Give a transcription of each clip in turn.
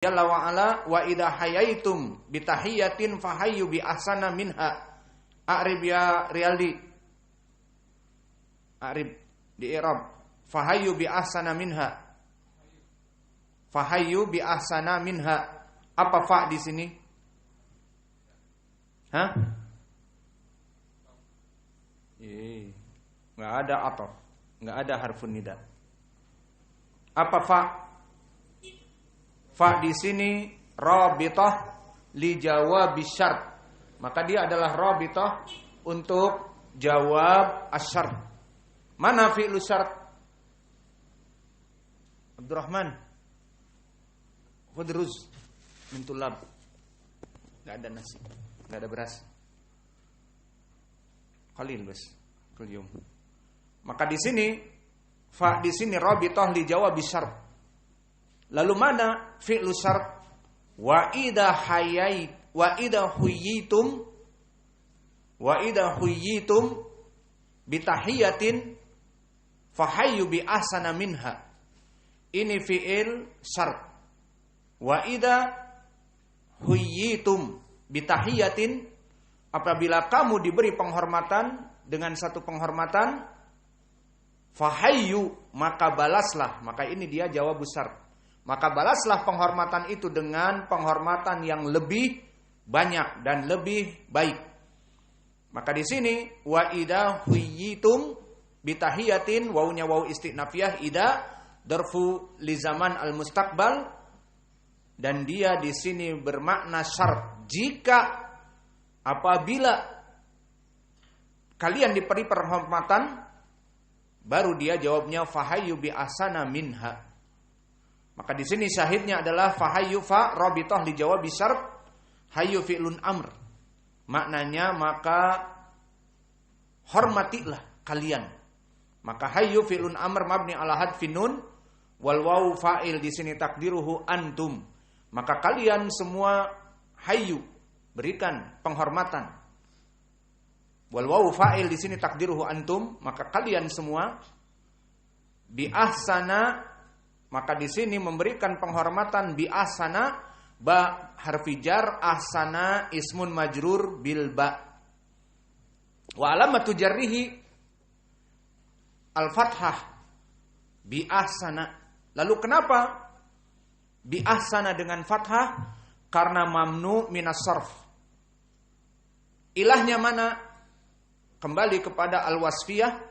jalla wa ala wa idza hayaitum bitahiyatin fahayyu bi ahsana minha. A'rib ya Riyaldi. A'rib di i'rab. Fahayyu bi ahsana minha. Fahayyu bi ahsana minha. Apa fa di sini? Hah? Enggak ada ataf, enggak ada harfun nida. Apa fa? Fa di sini rabithah li jawab syart. Maka dia adalah rabithah untuk jawab asyart. Mana fi'lu syart? Abdurrahman. Khudruz min tulab. Enggak ada nasi, enggak ada beras. Qalil bas, kulyum. Maka di sini fa di sini rabithah li jawab syart. Lalu mana fi'lu syart? Wa idza hayait wa idza huyitum bitahiyatin fahayyu bi ahsana minha. Ini fi'il syart. Wa idza huyitum bitahiyatin, apabila kamu diberi penghormatan dengan satu penghormatan, fahayyu, maka balaslah. Maka ini dia jawab syart. Maka balaslah penghormatan itu dengan penghormatan yang lebih banyak dan lebih baik. Maka di sini wa idza huyitum bitahiyatin, wawunya wawu istinafiyah, idza darfu li zaman al mustaqbal, dan dia di sini bermakna syarat. Jika apabila kalian diberi penghormatan, baru dia jawabnya fahayyu bi ahsana minha. Maka di sini syahidnya adalah fahayyu fa rabithah li jawab syart, hayyu fi'lun amr. Maknanya maka hormatilah kalian. Maka hayyu fi'lun amr mabni ala hadfin nun wal wawu fa'il di sini takdiruhu antum. Maka kalian semua hayyu, berikan penghormatan. Wal wawu fa'il di sini takdiruhu antum, maka kalian semua bi ahsana. Maka di sini memberikan penghormatan bi ahsana, ba harfi jar, ahsana ismun majrur bil ba. Wa alamatu jarrihi al fathah bi ahsana. Lalu kenapa bi ahsana dengan fathah? Karena mamnu minas sarf. Ilahnya mana? Kembali kepada al wasfiyah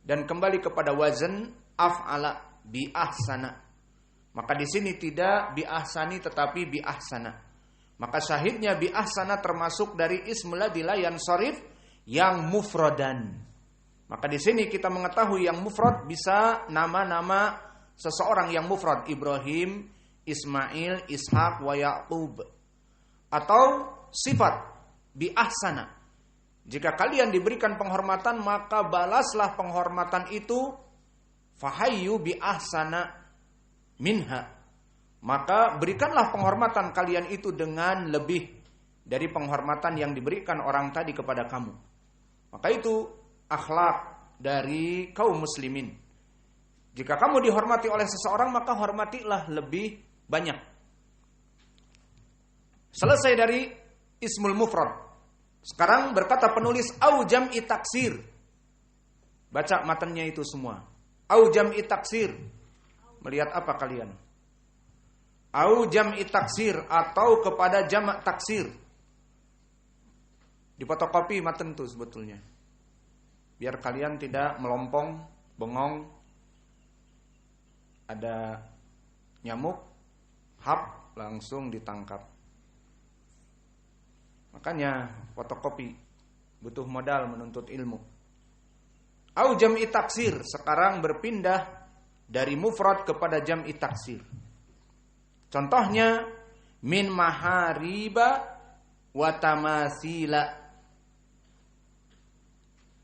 dan kembali kepada wazn af'ala. Bi ahsana. Maka di sini tidak bi ahsani tetapi bi ahsana. Maka syahidnya bi ahsana termasuk dari ismul ladzi la yansharif yang mufradan. Maka di sini kita mengetahui yang mufrad bisa nama-nama seseorang yang mufrad, Ibrahim, Ismail, Ishaq wa Yaqub. Atau sifat bi ahsana. Jika kalian diberikan penghormatan, maka balaslah penghormatan itu fahayyu bi ahsana minha. Maka berikanlah penghormatan kalian itu dengan lebih dari penghormatan yang diberikan orang tadi kepada kamu. Maka itu akhlak dari kaum muslimin. Jika kamu dihormati oleh seseorang, maka hormatilah lebih banyak. Selesai dari ismul mufrad. Sekarang berkata penulis au jam'i taksir. Baca matanya itu semua. Au jam'i taksir. Melihat apa kalian? Au jam'i taksir, atau kepada jamak taksir. Di fotokopi matan itu sebetulnya. Biar kalian tidak melompong, bengong. Ada nyamuk, hap, langsung ditangkap. Makanya fotokopi butuh modal menuntut ilmu. Au jam'i taksir, sekarang berpindah dari mufrad kepada jam'i taksir. Contohnya min mahariba wa tamasila.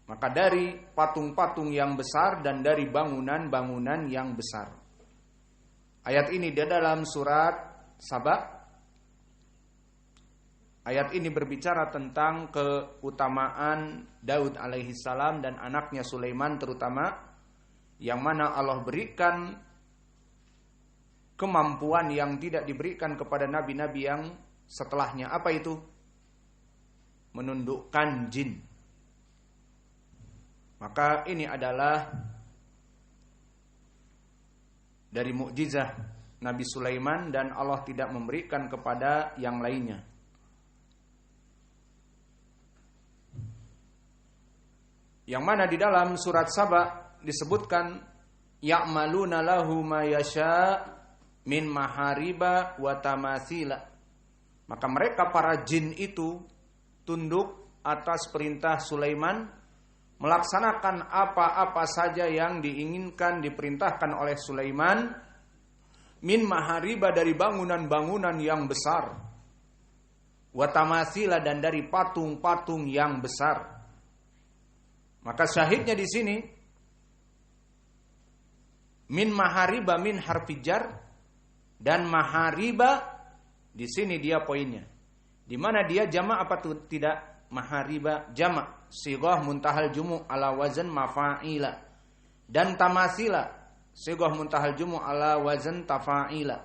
Maka dari patung-patung yang besar dan dari bangunan-bangunan yang besar. Ayat ini di dalam surat Saba. Ayat ini berbicara tentang keutamaan Daud alaihi salam dan anaknya Sulaiman terutama, yang mana Allah berikan kemampuan yang tidak diberikan kepada nabi-nabi yang setelahnya. Apa itu? Menundukkan jin. Maka ini adalah dari mukjizat Nabi Sulaiman dan Allah tidak memberikan kepada yang lainnya. Yang mana di dalam surat Saba disebutkan ya'maluna lahu ma yasha min mahariba wa tamatsila. Maka mereka para jin itu tunduk atas perintah Sulaiman, melaksanakan apa-apa saja yang diinginkan, diperintahkan oleh Sulaiman, min mahariba dari bangunan-bangunan yang besar, wa tamatsila dan dari patung-patung yang besar. Maka syahidnya di sini min mahariba min harfijar, dan mahariba di sini dia poinnya. Di mana dia jamak apa tuh? Tidak, mahariba jamak, sighah muntahal jumu ala wazan mafa'ila, dan tamasila sighah muntahal jumu ala wazan tafa'ila.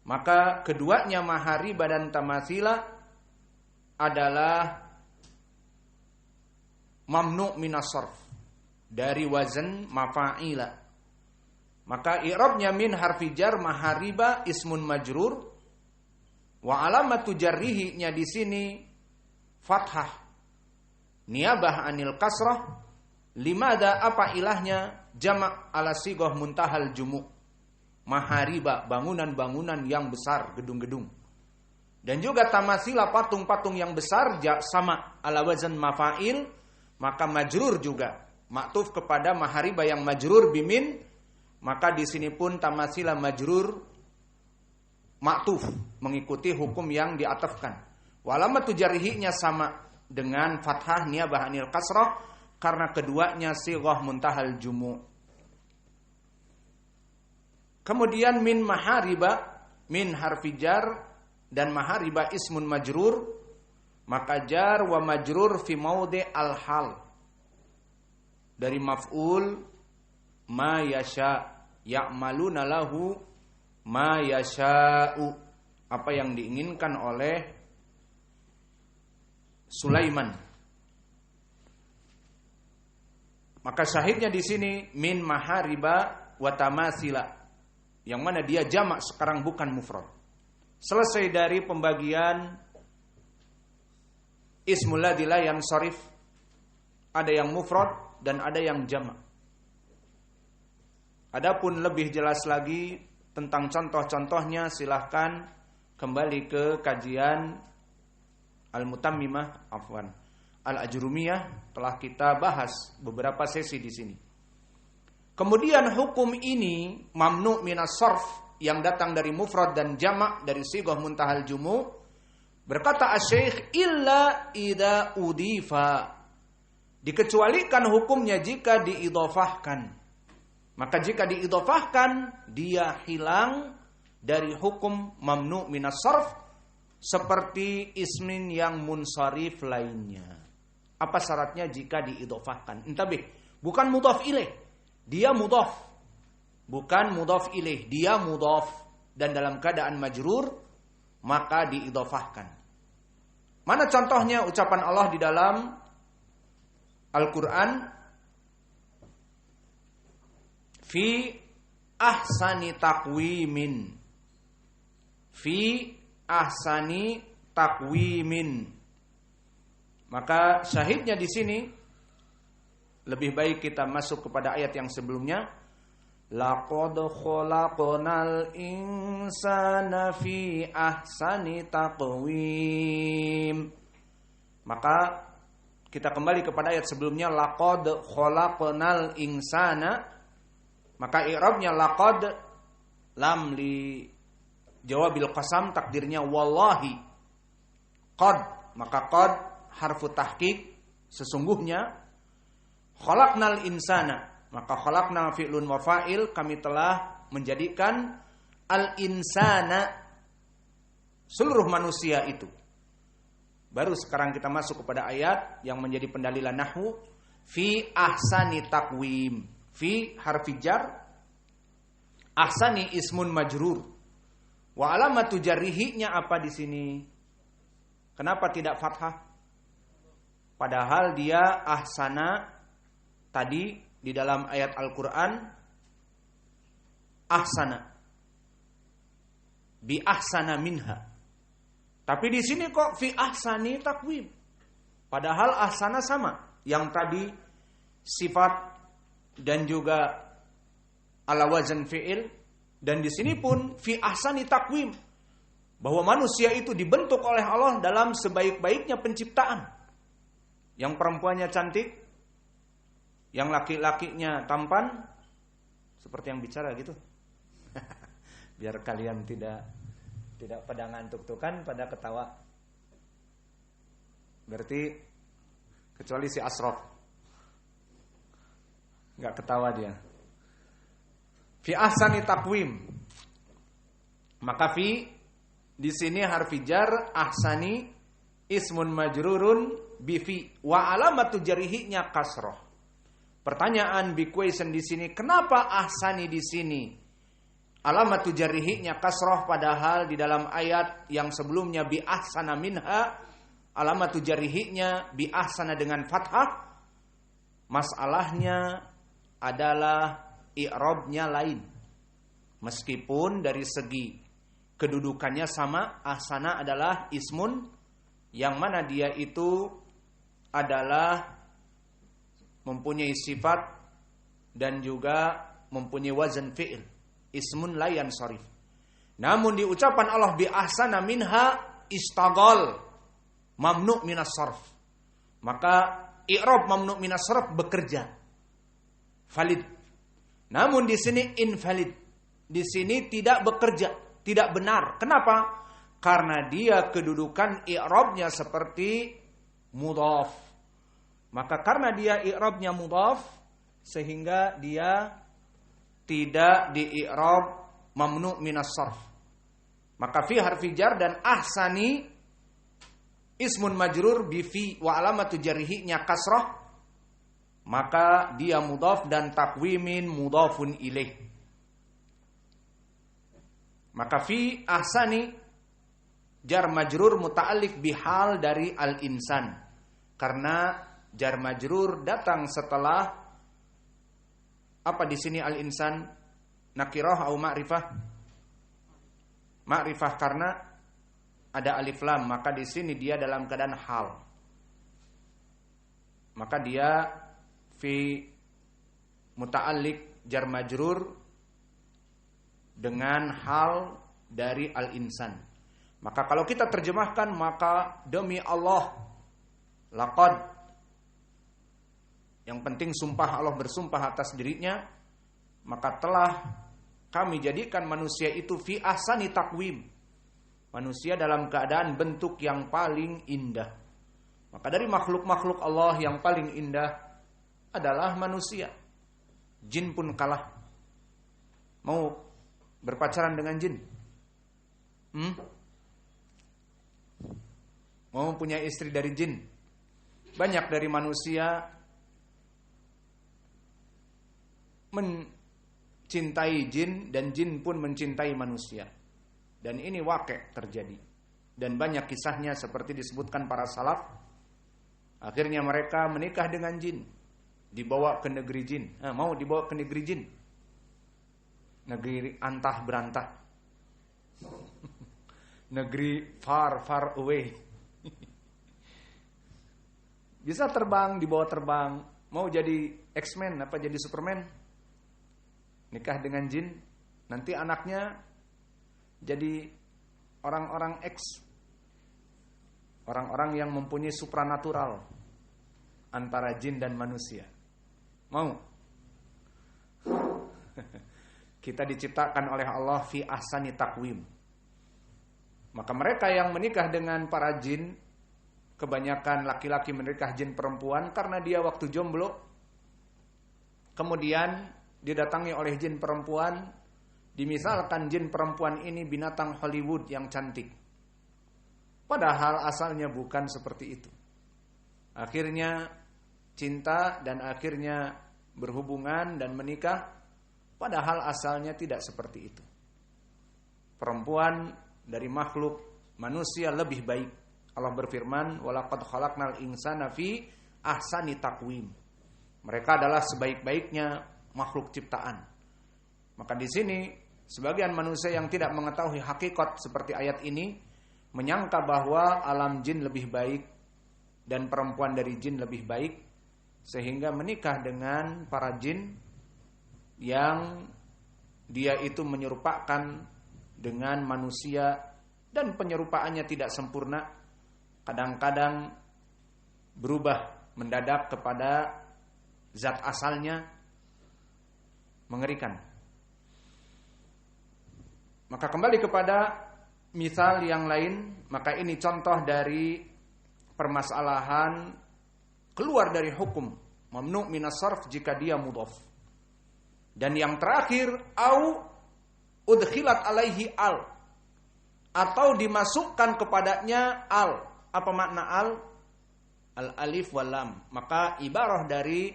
Maka keduanya mahariba dan tamasila adalah mamnu minas sarf, dari wazan mafa'ila. Maka i'rabnya min harfi jar mahariba ismun majrur, wa alamatu jarrihi-nya di sini fathah niyabah anil kasrah. Limada, apa ilahnya? Jamak ala sighah muntahal jumu, mahariba bangunan-bangunan yang besar, gedung-gedung. Dan juga tamasila patung-patung yang besar sama ala wazan mafa'il, maka majrur juga maktuf kepada mahariba yang majrur bimin. Maka di sini pun tamasila majrur maktuf mengikuti hukum yang diatafkan. Walamatu jarhinya sama dengan fathah niyabah anil kasrah karena keduanya sighah muntahal jumu. Kemudian min mahariba min harfi jar, dan mahariba ismun majrur, maka jar wa majrur fi maudi al hal, dari maf'ul ma yasha, ya'maluna lahu ma yasha'u, apa yang diinginkan oleh Sulaiman. Maka syahidnya di sini min mahariba wa tamasila, yang mana dia jamak sekarang bukan mufrad. Selesai dari pembagian ismul ladzi la yansharif, ada yang mufrad dan ada yang jamak. Adapun lebih jelas lagi tentang contoh-contohnya silahkan kembali ke kajian Al-Mutammimah, Al-Ajrumiyah, telah kita bahas beberapa sesi di sini. Kemudian hukum ini mamnu minas sarf yang datang dari mufrad dan jamak dari sighah muntahal jumu, berkata asy-syekh illa idza udifa, dikecualikan hukumnya jika diidhafahkan. Maka jika diidhafahkan dia hilang dari hukum mamnu minas sarf seperti ismin yang munsharif lainnya. Apa syaratnya jika diidhafahkan? Intabih, bukan mudhaf ilaih, dia mudhaf. Bukan mudhaf ilaih, dia mudhaf, dan dalam keadaan majrur maka diidhafahkan. Mana contohnya ucapan Allah di dalam Al-Qur'an? Fi ahsani taqwimin. Fi ahsani taqwimin. Maka syahidnya di sini lebih baik kita masuk kepada ayat yang sebelumnya. Laqad khalaqnal insana fi ahsani taqwim. Maka kita kembali kepada ayat sebelumnya, laqad khalaqnal insana. Maka i'rabnya laqad lam li jawabil qasam, takdirnya wallahi. Qad, maka qad harfu tahqiq, sesungguhnya. Khalaqnal insana, maka khalaqna fi'lun wa fa'il, kami telah menjadikan al insana, seluruh manusia itu. Baru sekarang kita masuk kepada ayat yang menjadi pendalilan nahwu, fi ahsani taqwim. Fi harfi jar, Ahsani ismun majrur. Wa alamatu jarrihinya apa di sini? Kenapa tidak fathah? Padahal dia ahsana tadi di dalam ayat Al-Qur'an ahsana bi ahsana minha. Tapi di sini kok fi ahsani takwim. Padahal ahsana sama. Yang tadi sifat dan juga ala wazan fi'il, dan di sini pun fi ahsani takwim, bahwa manusia itu dibentuk oleh Allah dalam sebaik-baiknya penciptaan. Yang perempuannya cantik, yang laki-lakinya tampan, seperti yang bicara gitu. Biar kalian tidak pada ngantuk tuh kan, pada ketawa. Berarti kecuali si Asraf nggak ketawa dia. Fi ahsani takwim. Maka fi di sini harfi jar ahsani ismun majrurun bi fi wa alamatu jarhinya kasroh. Pertanyaan big question di sini, kenapa ahsani di sini alamatu jarhinya kasroh, padahal di dalam ayat yang sebelumnya bi ahsana minha alamatu jarhinya bi ahsana dengan fathah? Masalahnya adalah i'rabnya lain. Meskipun dari segi kedudukannya sama, ahsana adalah ismun yang mana dia itu adalah mempunyai sifat dan juga mempunyai wazan fi'il. Ismun la yansharif. Namun di ucapan Allah bi ahsana minha istaghal mamnu' minas sarf. Maka i'rab mamnu' minas sarf bekerja. Valid. Namun di sini invalid. Di sini tidak bekerja, tidak benar. Kenapa? Karena dia kedudukan i'rabnya seperti mudhaf. Maka karena dia i'rabnya mudhaf, sehingga dia tidak di i'rab mamnu' minas sarf. Maka fi harfi jar dan ahsani ismun majrur bi fi wa alamatu jarhinya kasrah, maka dia mudhaf dan takwimin mudhafun ilaih. Maka fi ahsani jar majrur muta'alliq bihal dari al-insan, karena jar majrur datang setelah apa di sini al-insan? Nakirah atau ma'rifah? Ma'rifah, karena ada alif lam, maka di sini dia dalam keadaan hal. Maka dia fi muta'alliq jar majrur dengan hal dari al-insan. Maka kalau kita terjemahkan, maka demi Allah, laqad, yang penting sumpah, Allah bersumpah atas dirinya, maka telah kami jadikan manusia itu fi ahsani takwim, manusia dalam keadaan bentuk yang paling indah. Maka dari makhluk-makhluk Allah yang paling indah adalah manusia. Jin pun kalah. Mau berpacaran dengan jin? Mau punya istri dari jin? Banyak dari manusia mencintai jin dan jin pun mencintai manusia. Dan ini wakil terjadi. Dan banyak kisahnya seperti disebutkan para salaf. Akhirnya mereka menikah dengan jin, dibawa ke negeri jin. Mau dibawa ke negeri jin, negeri antah berantah, negeri far far away. Bisa terbang, dibawa terbang. Mau jadi X-Men apa jadi Superman, nikah dengan jin, nanti anaknya jadi orang-orang X, orang-orang yang mempunyai supranatural antara jin dan manusia. Mau? Kita diciptakan oleh Allah fi ahsani takwim. Maka mereka yang menikah dengan para jin, kebanyakan laki-laki menikah jin perempuan karena dia waktu jomblo, kemudian didatangi oleh jin perempuan, dimisalkan jin perempuan ini binatang Hollywood yang cantik. Padahal asalnya bukan seperti itu. Akhirnya cinta dan akhirnya berhubungan dan menikah. Padahal asalnya tidak seperti itu. Perempuan dari makhluk manusia lebih baik. Allah berfirman, "Walaqad khalaqnal insana fi ahsani taqwim." Mereka adalah sebaik-baiknya makhluk ciptaan. Maka di sini sebagian manusia yang tidak mengetahui hakikat seperti ayat ini menyangka bahwa alam jin lebih baik dan perempuan dari jin lebih baik, sehingga menikah dengan para jin yang dia itu menyerupakan dengan manusia dan penyerupaannya tidak sempurna. Kadang-kadang berubah mendadak kepada zat asalnya, mengerikan. Maka kembali kepada misal yang lain, maka ini contoh dari permasalahan keluar dari hukum mamnu' minas sarf jika dia mudhaf. Dan yang terakhir, au udkhilat alaihi al, atau dimasukkan kepadanya al. Apa makna al? Al alif wal lam. Maka ibarah dari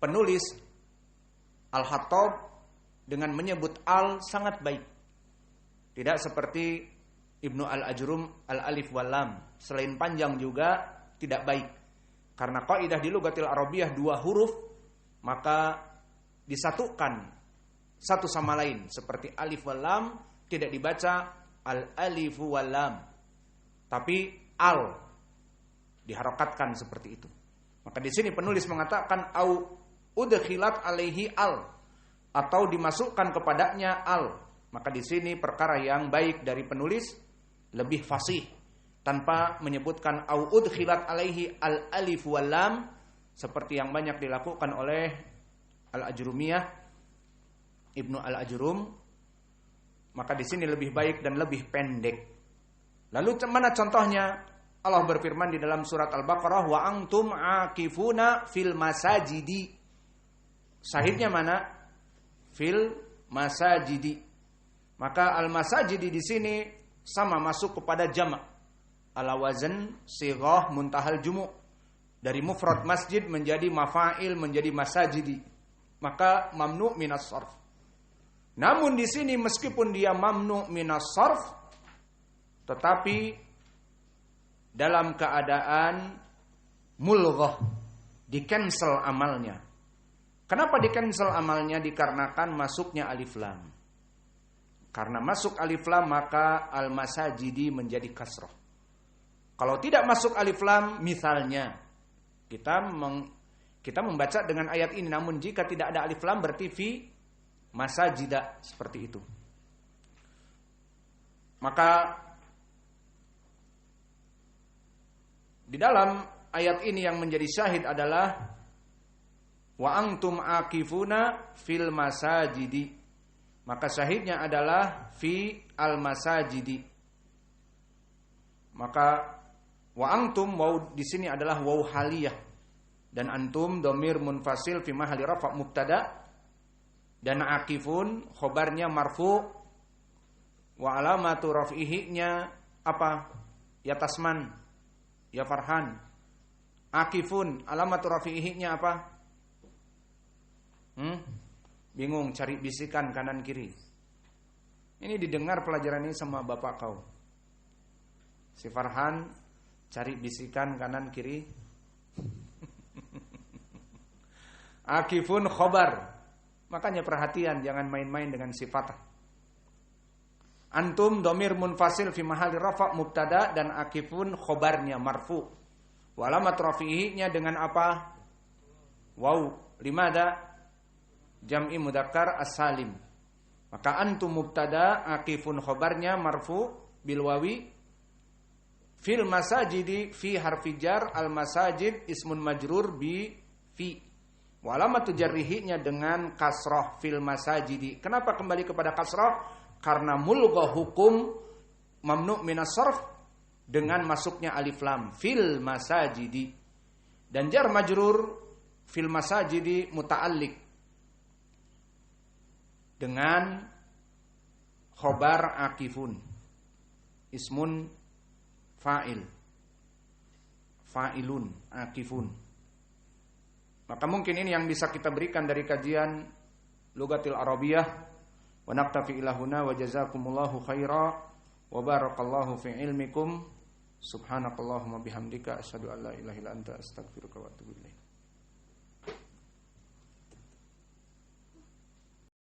penulis Al-Hattab dengan menyebut al sangat baik. Tidak seperti Ibnu Al-Ajrum al alif wal lam. Selain panjang juga tidak baik. Karena kaidah di lughatil Arabiyah 2 huruf maka disatukan satu sama lain, seperti alif wal lam tidak dibaca al alifu wal lam, tapi al diharokatkan seperti itu. Maka di sini penulis mengatakan au udkhilat alaihi al, atau dimasukkan kepadanya al. Maka di sini perkara yang baik dari penulis lebih fasih tanpa menyebutkan au udkhilat alaihi al alif wal lam seperti yang banyak dilakukan oleh Al-Ajrumiyah, Ibnu Al-Ajrum. Maka di sini lebih baik dan lebih pendek. Lalu mana contohnya? Allah berfirman di dalam surat Al-Baqarah, wa antum akifuna fil masajidi. Sahihnya mana? Fil masajidi. Maka al-masajidi di sini sama masuk kepada jamak. Ala wazan sighah muntahal jumu'. Dari mufrad masjid menjadi mafa'il menjadi masajidi. Maka mamnu' minas sarf. Namun di sini meskipun dia mamnu' minas sarf, tetapi dalam keadaan mulghah, di-cancel amalnya. Kenapa di-cancel amalnya? Dikarenakan masuknya alif lam. Karena masuk alif lam maka al-masajidi menjadi kasrah. Kalau tidak masuk alif lam, misalnya kita membaca dengan ayat ini, namun jika tidak ada alif lam berarti fi masajida, seperti itu. Maka di dalam ayat ini yang menjadi syahid adalah wa antum akifuna fil masajidi. Maka syahidnya adalah fi al masajidi. Maka wa antum waw di sini adalah waw haliyah, dan antum dhamir munfasil fi mahalli rafa' mubtada, dan akifun khobarnya marfu, wa alamatu raf'ihi-nya apa? Ya tasman, ya farhan. Akifun alamatu raf'ihi-nya apa? Bingung cari bisikan kanan kiri. Ini didengar pelajaran ini sama bapak kau. Si Farhan cari bisikan kanan kiri. Akifun khobar. Makanya perhatian, jangan main-main dengan sifat. Antum domir munfasil fi mahali rafa' mubtada, dan akifun khobarnya marfu. Walamat rafi'inya dengan apa? Waw. Limada? Jam'i mudzakkar as-salim. Maka antum mubtada, akifun khobarnya marfu bil wawi. Fil masajidi fi harfi jar, al masajid ismun majrur bi fi. Wa alamatu jarrihinya dengan kasrah fil masajidi. Kenapa kembali kepada kasrah? Karena mulghah hukum mamnu' minas sarf dengan masuknya alif lam fil masajidi. Dan jar majrur fil masajidi muta'alliq dengan khobar akifun, ismun fa'il, fa'ilun, akifun. Maka mungkin ini yang bisa kita berikan dari kajian lughatil arabiyyah wa naktafi ila huna wa jazakumullahu khaira wa barakallahu fi ilmikum subhanakallahumma bihamdika asyhadu an la ilaha illa anta astaghfiruka wa atubu ilaik.